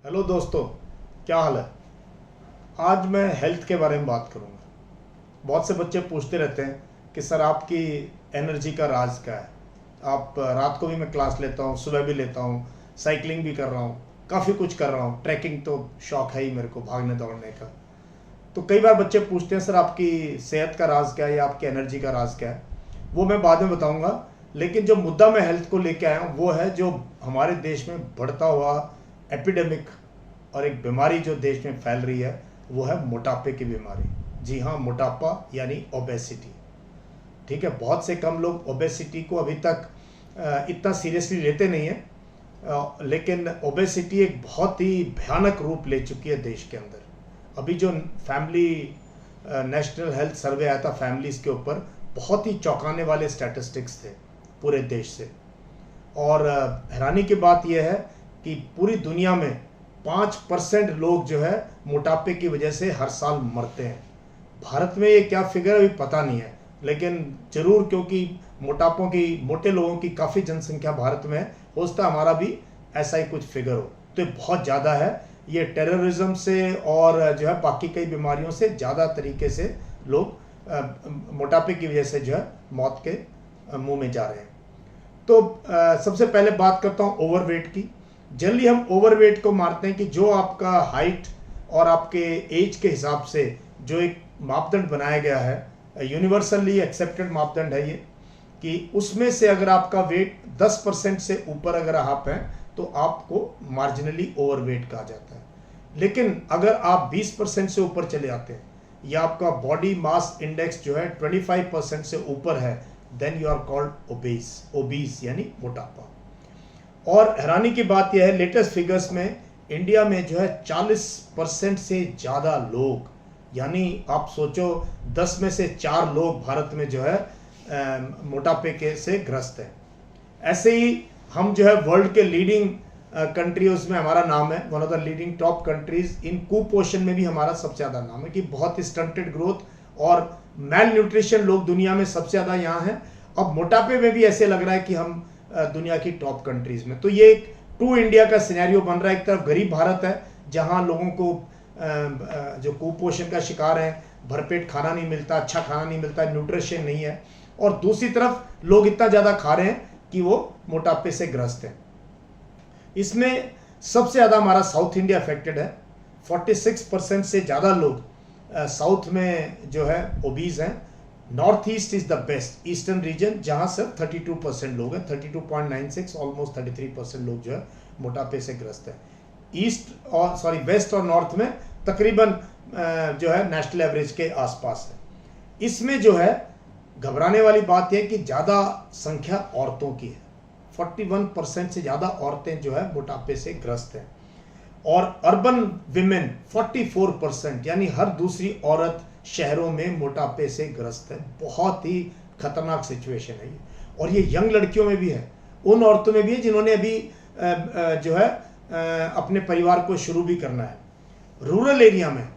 Hello दोस्तों, क्या हाल है। आज मैं हेल्थ के बारे में बात करूंगा। बहुत से बच्चे पूछते रहते हैं कि सर आपकी एनर्जी का राज क्या है। आप रात को भी मैं क्लास लेता हूँ, सुबह भी लेता हूँ, साइकिलिंग भी कर रहा हूँ, काफ़ी कुछ कर रहा हूँ, ट्रैकिंग तो शौक है ही मेरे को, भागने दौड़ने का। तो कई बार बच्चे पूछते हैं सर आपकी सेहत का राज क्या है या आपकी एनर्जी का राज क्या है। वो मैं बाद में बताऊंगा। लेकिन जो मुद्दा मैं हेल्थ को लेके आया हूँ वो है जो हमारे देश में बढ़ता हुआ एपिडेमिक और एक बीमारी जो देश में फैल रही है, वो है मोटापे की बीमारी। जी हाँ, मोटापा यानी ओबेसिटी। ठीक है, बहुत से कम लोग ओबेसिटी को अभी तक इतना सीरियसली लेते नहीं है, लेकिन ओबेसिटी एक बहुत ही भयानक रूप ले चुकी है देश के अंदर। अभी जो फैमिली नेशनल हेल्थ सर्वे आया था फैमिलीज के ऊपर, बहुत ही चौंकाने वाले स्टैटिस्टिक्स थे पूरे देश से। और हैरानी की बात यह है कि पूरी दुनिया में 5% लोग जो है मोटापे की वजह से हर साल मरते हैं। भारत में ये क्या फिगर अभी पता नहीं है, लेकिन जरूर, क्योंकि मोटे लोगों की काफ़ी जनसंख्या भारत में है, हो सकता है हमारा भी ऐसा ही कुछ फिगर हो। तो ये बहुत ज़्यादा है। ये टेररिज्म से और जो है बाकी कई बीमारियों से ज़्यादा तरीके से लोग मोटापे की वजह से जो है मौत के मुंह में जा रहे हैं। तो सबसे पहले बात करता हूँ ओवरवेट की। जनरली हम ओवरवेट को मानते हैं कि जो आपका हाइट और आपके एज के हिसाब से जो एक मापदंड बनाया गया है, यूनिवर्सली एक्सेप्टेड मापदंड है ये, कि उसमें से अगर आपका वेट 10% से ऊपर अगर आप हैं तो आपको मार्जिनली ओवरवेट कहा जाता है। लेकिन अगर आप 20% से ऊपर चले आते हैं या आपका बॉडी मास इंडेक्स जो है 25% से ऊपर है, then you are called obese यानी मोटापा। और हैरानी की बात यह है, लेटेस्ट फिगर्स में इंडिया में जो है 40% से ज़्यादा लोग, यानी आप सोचो 10 में से 4 लोग भारत में जो है मोटापे के से ग्रस्त हैं। ऐसे ही हम जो है वर्ल्ड के लीडिंग कंट्रीज में हमारा नाम है, one of the leading top countries in कुपोषण में भी हमारा सबसे ज़्यादा नाम है, कि बहुत ही स्टंटेड ग्रोथ और मैल न्यूट्रिशन लोग दुनिया में सबसे ज़्यादा यहाँ हैं। अब मोटापे में भी ऐसे लग रहा है कि हम दुनिया की टॉप कंट्रीज में। तो ये एक टू इंडिया का सिनेरियो बन रहा है। एक तरफ गरीब भारत है जहाँ लोगों को जो कुपोषण का शिकार है, भरपेट खाना नहीं मिलता, अच्छा खाना नहीं मिलता, न्यूट्रिशन नहीं है, और दूसरी तरफ लोग इतना ज़्यादा खा रहे हैं कि वो मोटापे से ग्रस्त हैं। इसमें सबसे ज़्यादा हमारा साउथ इंडिया अफेक्टेड है। 46% से ज़्यादा लोग साउथ में जो है ओबीज हैं। North east is the best, eastern region, जहाँ सिर्फ 32% लोग हैं, 32.96, ऑलमोस्ट 33% लोग जो है मोटापे से ग्रस्त है। वेस्ट और नॉर्थ में तकरीबन जो है नेशनल एवरेज के आसपास है। इसमें जो है घबराने वाली बात यह कि ज़्यादा संख्या औरतों की है। 41% से ज़्यादा औरतें जो है मोटापे से ग्रस्त हैं। और अर्बन विमेन 44%, यानी हर दूसरी औरत शहरों में मोटापे से ग्रस्त है। बहुत ही खतरनाक सिचुएशन है ये। और ये यंग लड़कियों में भी है, उन औरतों में भी है जिन्होंने अभी जो है अपने परिवार को शुरू भी करना है। रूरल एरिया में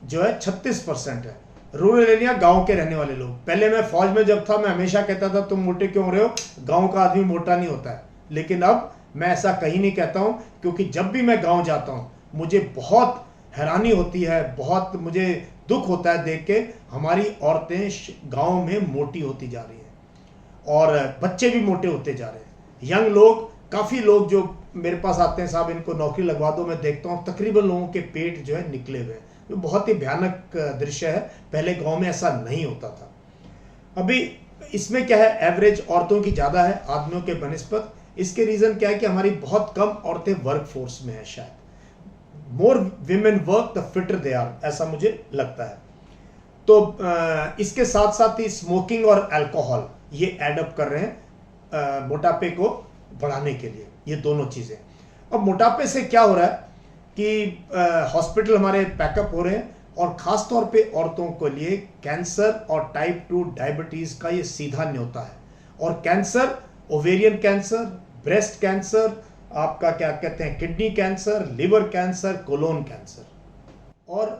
जो है 36% है। रूरल एरिया, गांव के रहने वाले लोग। पहले मैं फौज में जब था, मैं हमेशा कहता था तुम मोटे क्यों हो रहे हो, गांव का आदमी मोटा नहीं होता है। लेकिन अब मैं ऐसा कहीं नहीं कहता हूं, क्योंकि जब भी मैं गांव जाता हूं मुझे बहुत हैरानी होती है, बहुत मुझे दुख होता है देख के हमारी औरतें गांव में मोटी होती जा रही हैं और बच्चे भी मोटे होते जा रहे हैं। यंग लोग, काफ़ी लोग जो मेरे पास आते हैं, साहब इनको नौकरी लगवा दो, मैं देखता हूँ तकरीबन लोगों के पेट जो है निकले हुए हैं। जो बहुत ही भयानक दृश्य है। पहले गांव में ऐसा नहीं होता था। अभी इसमें क्या है, एवरेज औरतों की ज़्यादा है आदमियों के बनिस्पत। इसके रीज़न क्या है कि हमारी बहुत कम औरतें वर्क फोर्स में है। शायद more women work the fitter they are, ऐसा मुझे लगता है। तो इसके साथ साथ ही स्मोकिंग और अल्कोहल ये एडअप कर रहे हैं मोटापे को बढ़ाने के लिए, ये दोनों चीज़ें। अब मोटापे से क्या हो रहा है कि हॉस्पिटल हमारे पैकअप हो रहे हैं, और ख़ास तौर पे औरतों के लिए कैंसर और टाइप 2 डायबिटीज़ का ये सीधा न्योता है। और cancer, ovarian cancer, breast cancer, आपका क्या कहते हैं kidney cancer, liver cancer, colon cancer. और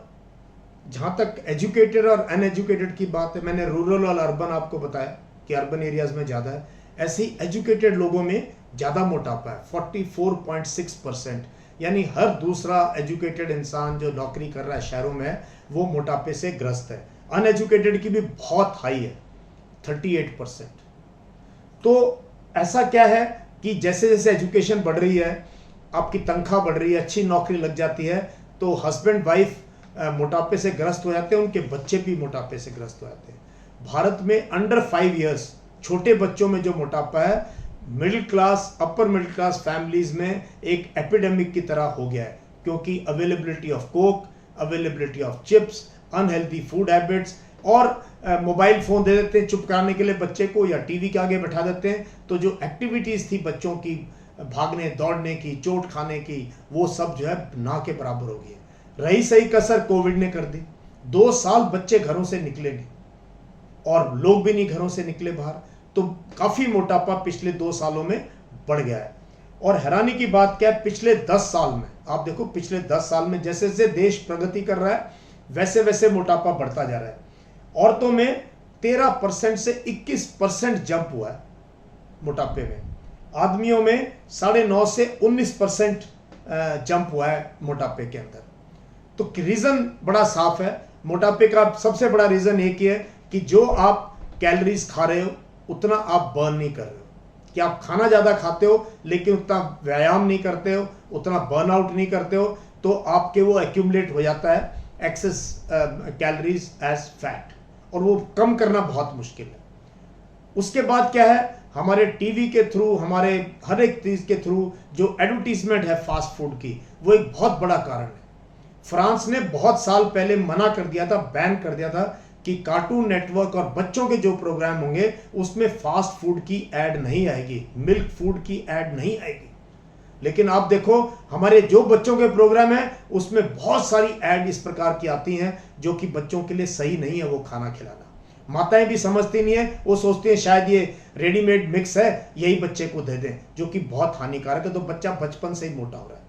जहाँ तक एजुकेटेड और अनएजुकेटेड की बात है, मैंने रूरल और अर्बन आपको बताया कि अर्बन एरियाज़ में ज़्यादा है। ऐसे ही एजुकेटेड लोगों में ज़्यादा मोटापा है, 44.6%। यानी हर दूसरा एजुकेटेड इंसान जो नौकरी कर रहा है शहरों में वो मोटापे से ग्रस्त है। अनएजुकेटेड की भी बहुत हाई है, 38%। तो ऐसा क्या है कि जैसे जैसे एजुकेशन बढ़ रही है, आपकी तनख्वाह बढ़ रही है, अच्छी नौकरी लग जाती है, तो हस्बैंड वाइफ मोटापे से ग्रस्त हो जाते हैं, उनके बच्चे भी मोटापे से ग्रस्त हो जाते हैं। भारत में अंडर 5 इयर्स छोटे बच्चों में जो मोटापा है, middle class upper middle class families में एक एपिडेमिक की तरह हो गया है, क्योंकि availability of Coke, availability of chips, unhealthy food habits, और मोबाइल फ़ोन दे देते हैं चुप कराने के लिए बच्चे को, या टीवी के आगे बैठा देते हैं, तो जो एक्टिविटीज़ थी बच्चों की भागने दौड़ने की, चोट खाने की, वो सब जो है ना के बराबर हो गई है। रही सही कसर कोविड ने कर दी। 2 साल बच्चे घरों से निकले नहीं और लोग भी नहीं घरों से निकले बाहर, तो काफ़ी मोटापा पिछले 2 सालों में बढ़ गया है। और हैरानी की बात क्या है, पिछले 10 साल में आप देखो, पिछले 10 साल में जैसे जैसे देश प्रगति कर रहा है वैसे वैसे मोटापा बढ़ता जा रहा है। औरतों में 13% से 21% जंप हुआ है मोटापे में, आदमियों में 9.5 से 19% जंप हुआ है मोटापे के अंदर। तो रीज़न बड़ा साफ है, मोटापे का सबसे बड़ा रीज़न एक ही है कि जो आप कैलोरीज खा रहे हो उतना आप बर्न नहीं कर रहे हो, कि आप खाना ज़्यादा खाते हो लेकिन उतना व्यायाम नहीं करते हो, उतना बर्नआउट नहीं करते हो, तो आपके वो एक्यूमुलेट हो जाता है एक्सेस कैलोरीज एज फैट, और वो कम करना बहुत मुश्किल है। उसके बाद क्या है, हमारे टीवी के थ्रू, हमारे हर एक चीज़ के थ्रू जो एडवर्टीजमेंट है फास्ट फूड की, वो एक बहुत बड़ा कारण है। फ्रांस ने बहुत साल पहले मना कर दिया था, बैन कर दिया था कि कार्टून नेटवर्क और बच्चों के जो प्रोग्राम होंगे उसमें फास्ट फूड की ऐड नहीं आएगी, मिल्क फूड की ऐड नहीं आएगी। लेकिन आप देखो हमारे जो बच्चों के प्रोग्राम है उसमें बहुत सारी ऐड इस प्रकार की आती हैं जो कि बच्चों के लिए सही नहीं है वो खाना खिलाना। माताएं भी समझती नहीं है, वो सोचती हैं शायद ये रेडीमेड मिक्स है, यही बच्चे को दे दें, जो कि बहुत हानिकारक है, तो बच्चा बचपन से ही मोटा हो रहा है।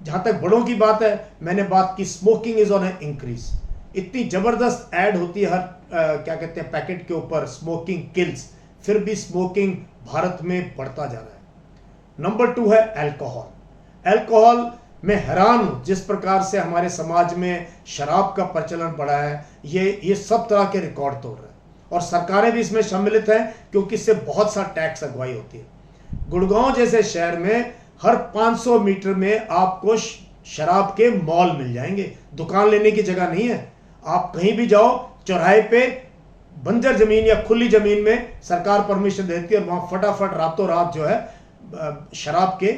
जहां तक बड़ों की बात है, मैंने बात की smoking is on an increase. इतनी जबरदस्त ऐड होती है हर क्या कहते हैं पैकेट के ऊपर, स्मोकिंग किल्स, फिर भी स्मोकिंग भारत में बढ़ता जा रहा है। नंबर 2 है अल्कोहल। अल्कोहल मैं हैरान हूं जिस प्रकार से हमारे समाज में शराब का प्रचलन बढ़ा है, ये सब तरह के रिकॉर्ड तोड़ रहा है, और सरकारें भी इसमें सम्मिलित हैं क्योंकि इससे बहुत सा टैक्स अगवाई होती है। गुड़गांव जैसे शहर में हर 500 मीटर में आपको शराब के मॉल मिल जाएंगे, दुकान लेने की जगह नहीं है। आप कहीं भी जाओ, चौराहे पे बंजर जमीन या खुली जमीन में सरकार परमिशन देती है और वहां फटाफट रातों रात जो है शराब के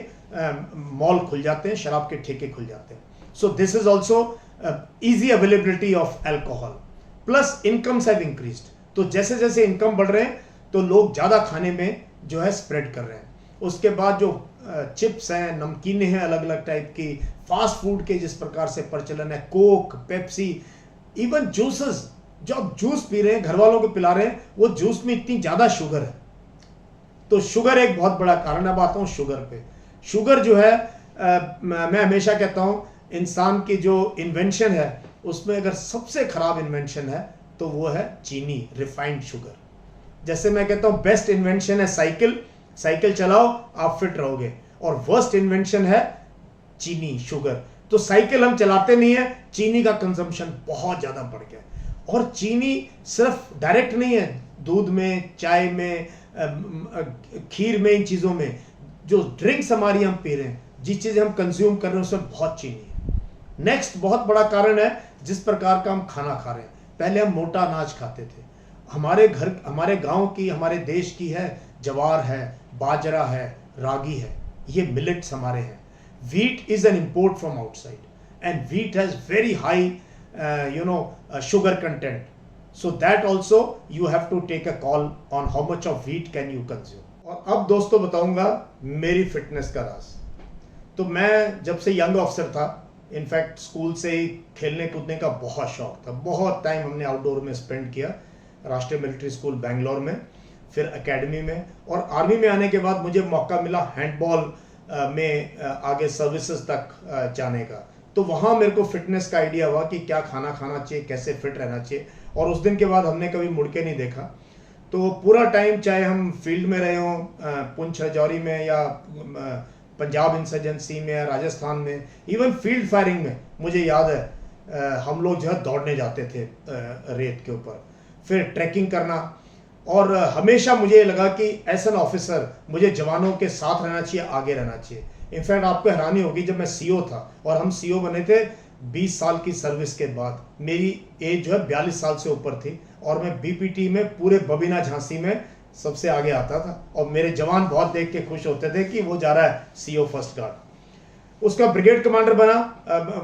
मॉल खुल जाते हैं, शराब के ठेके खुल जाते हैं। So this is also easy availability of alcohol, plus incomes have increased. तो जैसे जैसे इनकम बढ़ रहे हैं तो लोग ज़्यादा खाने में जो है स्प्रेड कर रहे हैं। उसके बाद जो चिप्स हैं, नमकीनें हैं अलग अलग टाइप की, फास्ट फूड के जिस प्रकार से प्रचलन है, कोक, पेप्सी, इवन जूसेस, जो आप जूस पी रहे हैं घर वालों को पिला रहे हैं, वो जूस में इतनी ज़्यादा शुगर है। तो शुगर एक बहुत बड़ा कारण। अब आता हूँ शुगर पे। शुगर जो है मैं हमेशा कहता हूँ इंसान की जो इन्वेंशन है उसमें अगर सबसे खराब इन्वेंशन है तो वो है चीनी, रिफाइंड शुगर। जैसे मैं कहता हूँ बेस्ट इन्वेंशन है साइकिल, साइकिल चलाओ आप फिट रहोगे, और वर्स्ट इन्वेंशन है चीनी, शुगर। तो साइकिल हम चलाते नहीं है, चीनी का कंजम्पशन बहुत ज़्यादा बढ़ गया। और चीनी सिर्फ डायरेक्ट नहीं है, दूध में, चाय में, खीर में, इन चीज़ों में, जो ड्रिंक्स हमारी हम पी रहे हैं, जिस चीज़ें हम कंज्यूम कर रहे हैं उसमें बहुत चीनी है। नेक्स्ट बहुत बड़ा कारण है जिस प्रकार का हम खाना खा रहे हैं। पहले हम मोटा अनाज खाते थे, हमारे घर, हमारे गांव की, हमारे देश की है, जवार है, बाजरा है, रागी है, ये मिलेट्स हमारे हैं। wheat is an import from outside and wheat has very high sugar content, so that also you have to take a call on how much of wheat can you consume। और अब दोस्तों बताऊंगा मेरी fitness का राज। तो मैं जब से यंग ऑफिसर था, इनफैक्ट स्कूल से ही खेलने कूदने का बहुत शौक था, बहुत टाइम हमने आउटडोर में स्पेंड किया, राष्ट्रीय मिलिट्री स्कूल बेंगलोर में, फिर एकेडमी में, और आर्मी में आने के बाद मुझे मौका मिला हैंडबॉल में आगे सर्विसेज तक जाने का। तो वहाँ मेरे को फिटनेस का आइडिया हुआ कि क्या खाना खाना चाहिए, कैसे फिट रहना चाहिए, और उस दिन के बाद हमने कभी मुड़ के नहीं देखा। तो पूरा टाइम, चाहे हम फील्ड में रहे हों, पुंछ राजौरी में या पंजाब इंसर्जेंसी में, राजस्थान में, इवन फील्ड फायरिंग में मुझे याद है हम लोग जो है दौड़ने जाते थे रेत के ऊपर, फिर ट्रैकिंग करना। और हमेशा मुझे लगा कि एज एन ऑफिसर मुझे जवानों के साथ रहना चाहिए, आगे रहना चाहिए। इनफैक्ट आपको हैरानी होगी, जब मैं सीओ था और हम सीओ बने थे 20 साल की सर्विस के बाद, मेरी एज जो है 42 साल से ऊपर थी और मैं बीपीटी में पूरे बबीना झांसी में सबसे आगे आता था और मेरे जवान बहुत देख के खुश होते थे कि वो जा रहा है सीओ फर्स्ट गार्ड। उसका ब्रिगेड कमांडर बना,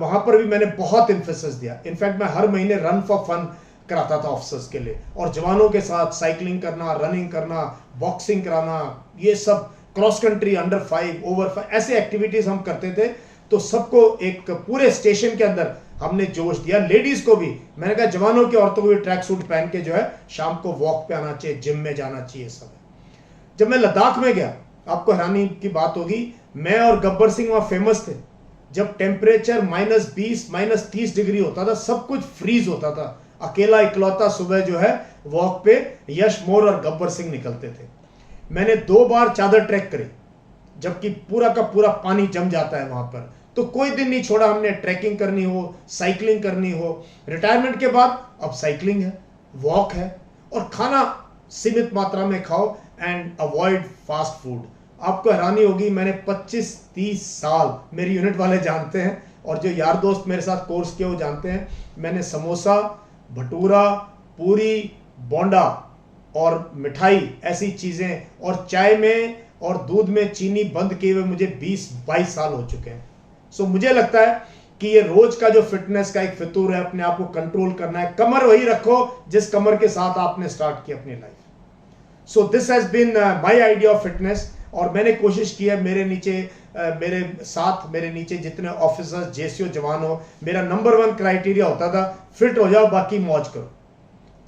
वहां पर भी मैंने बहुत इन्फोसिस दिया। इनफैक्ट मैं हर महीने रन फॉर फन कराता था ऑफिसर्स के लिए, और जवानों के साथ साइकिलिंग करना, रनिंग करना, बॉक्सिंग कराना, ये सब क्रॉस कंट्री, अंडर 5, ओवर 5, ऐसे एक्टिविटीज हम करते थे। तो सबको एक पूरे स्टेशन के अंदर हमने जोश दिया। लेडीज को भी मैंने कहा जवानों की, औरतों को भी ट्रैक सूट पहन के जो है शाम को वॉक पे आना चाहिए, जिम में जाना चाहिए, सब। जब मैं लद्दाख में गया, आपको हैरानी की बात होगी, मैं और गब्बर सिंह वहां फेमस थे। जब टेम्परेचर -20, -30 डिग्री होता था, सब कुछ फ्रीज होता था, अकेला इकलौता सुबह जो है वॉक पे यश मोर और गब्बर सिंह निकलते थे। मैंने 2 बार चादर ट्रैक करी, जबकि पूरा का पूरा पानी जम जाता है वहां पर। तो कोई दिन नहीं छोड़ा हमने, ट्रैकिंग करनी हो, साइकिलिंग करनी हो। रिटायरमेंट के बाद अब साइकिलिंग है, वॉक है, और खाना सीमित मात्रा में खाओ एंड अवॉइड फास्ट फूड। आपको हैरानी होगी, मैंने 25-30 साल, मेरी यूनिट वाले जानते हैं और जो यार दोस्त मेरे साथ कोर्स किए वो जानते हैं, मैंने समोसा, भटूरा, पूरी, बोंडा और मिठाई, ऐसी चीजें, और चाय में और दूध में चीनी बंद किए हुए मुझे 20-22 साल हो चुके हैं। सो मुझे लगता है कि ये रोज का जो फिटनेस का एक फितूर है, अपने आप को कंट्रोल करना है। कमर वही रखो जिस कमर के साथ आपने स्टार्ट की अपनी life. So this has been my idea of fitness. और मैंने कोशिश की है, मेरे नीचे जितने ऑफिसर्स, जेसीओ जवान हो, मेरा नंबर 1 क्राइटेरिया होता था, फिट हो जाओ, बाकी मौज करो।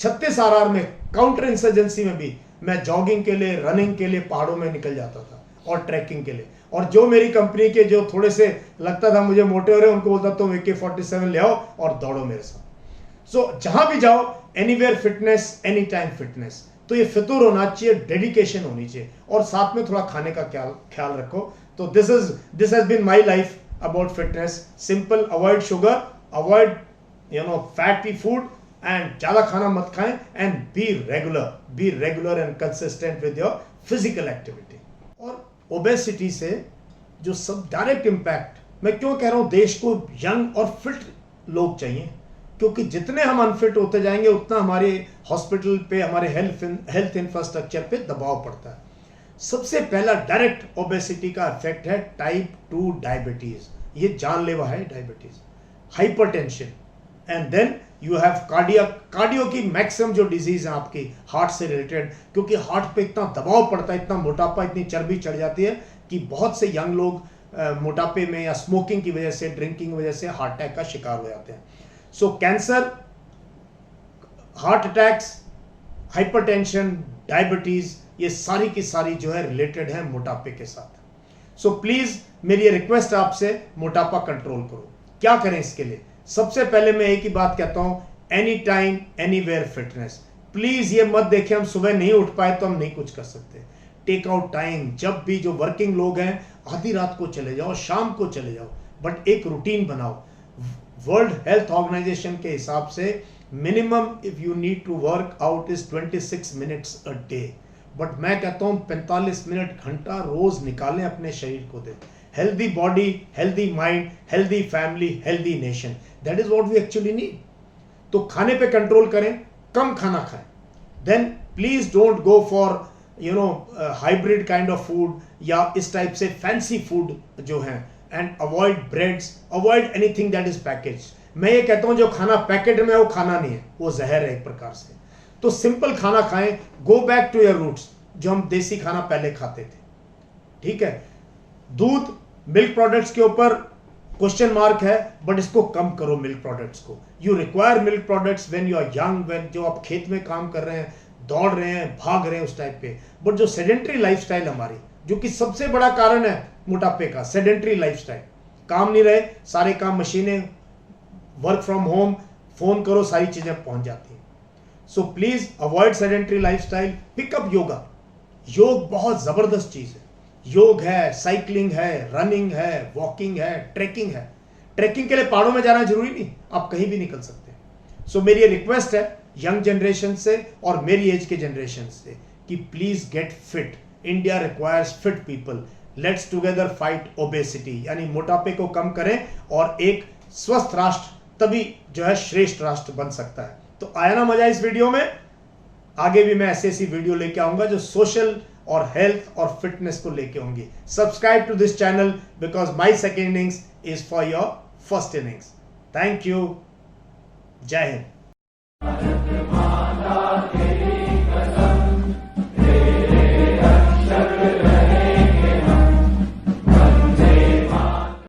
36 RR में, काउंटर इंसर्जेंसी में भी मैं जॉगिंग के लिए, रनिंग के लिए पहाड़ों में निकल जाता था और ट्रैकिंग के लिए। और जो मेरी कंपनी के जो थोड़े से लगता था मुझे मोटे हो रहे, उनको बोलता तुम AK-47 ले आओ और दौड़ो मेरे साथ। सो जहां भी जाओ, anywhere fitness, any time fitness. तो ये फितूर होना चाहिए, डेडिकेशन होनी चाहिए, और साथ में थोड़ा खाने का ख्याल रखो। तो this has been my life about fitness. Simple, avoid sugar, avoid fatty food, and ज्यादा खाना मत खाएं, and be regular and consistent with your physical activity. और ओबेसिटी से जो सब डायरेक्ट इम्पैक्ट, मैं क्यों कह रहा हूं देश को यंग और फिट लोग चाहिए, क्योंकि जितने हम अनफिट होते जाएंगे उतना हमारे हॉस्पिटल पे, हमारे हेल्थ इंफ्रास्ट्रक्चर पे दबाव पड़ता है। सबसे पहला डायरेक्ट ओबेसिटी का इफेक्ट है टाइप 2 डायबिटीज। ये जानलेवा है diabetes, hypertension, and then you have cardio की मैक्सिमम जो डिजीज है आपकी हार्ट से रिलेटेड, क्योंकि हार्ट पे इतना दबाव पड़ता है, इतना मोटापा, इतनी चर्बी चढ़ जाती है कि बहुत से यंग लोग मोटापे में या स्मोकिंग की वजह से, ड्रिंकिंग की वजह से हार्ट अटैक का शिकार हो जाते हैं। So cancer, heart attacks, hypertension, diabetes, ये सारी की सारी जो है रिलेटेड है मोटापे के साथ। सो प्लीज मेरी ये रिक्वेस्ट आपसे, मोटापा कंट्रोल करो। क्या करें इसके लिए? सबसे पहले मैं एक ही बात कहता हूं, any time anywhere fitness. Please ये मत देखें हम सुबह नहीं उठ पाए तो हम नहीं कुछ कर सकते। टेक आउट टाइम, जब भी, जो वर्किंग लोग हैं, आधी रात को चले जाओ, शाम को चले जाओ, बट एक रूटीन बनाओ। वर्ल्ड हेल्थ ऑर्गेनाइजेशन के हिसाब से minimum if you need to work out is 26 minutes a day, but मैं कहता हूं 45 मिनट, घंटा रोज निकालें अपने शरीर को दें। Healthy body, healthy mind, healthy family, healthy nation, that is what we actually need. तो खाने पे कंट्रोल करें, कम खाना खाएं, then please don't go for hybrid kind of food या इस टाइप से फैंसी फूड जो है, and avoid breads, avoid anything that is package. मैं ये कहता हूं जो खाना पैकेट में है वो खाना नहीं है, वो जहर है एक प्रकार से। तो सिंपल खाना खाएं, go back to your roots, जो हम देसी खाना पहले खाते थे, ठीक है। दूध, मिल्क प्रोडक्ट्स के ऊपर क्वेश्चन मार्क है, बट इसको कम करो मिल्क प्रोडक्ट्स को। You require milk products when you are young, when जो आप खेत में काम कर रहे हैं, दौड़ रहे हैं, भाग रहे हैं, उस टाइप पे। बट जो सेडेंट्री लाइफस्टाइल हमारी, जो कि सबसे बड़ा कारण है मोटापे का, सेडेंट्री लाइफस्टाइल, काम नहीं रहे, सारे काम मशीनें, वर्क फ्रॉम होम, फोन करो, सारी चीजें पहुंच जाती हैं। So please avoid sedentary lifestyle, pickup yoga. योग बहुत जबरदस्त चीज है। योग है, साइकिलिंग है, रनिंग है, वॉकिंग है, ट्रैकिंग है। ट्रैकिंग के लिए पहाड़ों में जाना जरूरी नहीं, आप कहीं भी निकल सकते हैं। सो मेरी ये रिक्वेस्ट है यंग जनरेशन से और मेरी एज के जनरेशन से कि please get fit. India requires fit people. Let's together fight obesity, यानी मोटापे को कम करें और एक स्वस्थ राष्ट्र तभी जो है श्रेष्ठ राष्ट्र बन सकता है। तो आया ना मजा इस वीडियो में? आगे भी मैं ऐसी वीडियो लेके आऊंगा जो सोशल और हेल्थ और फिटनेस को लेके होंगी। Subscribe to this channel because my second innings is for your first innings. Thank you. जय हिंद।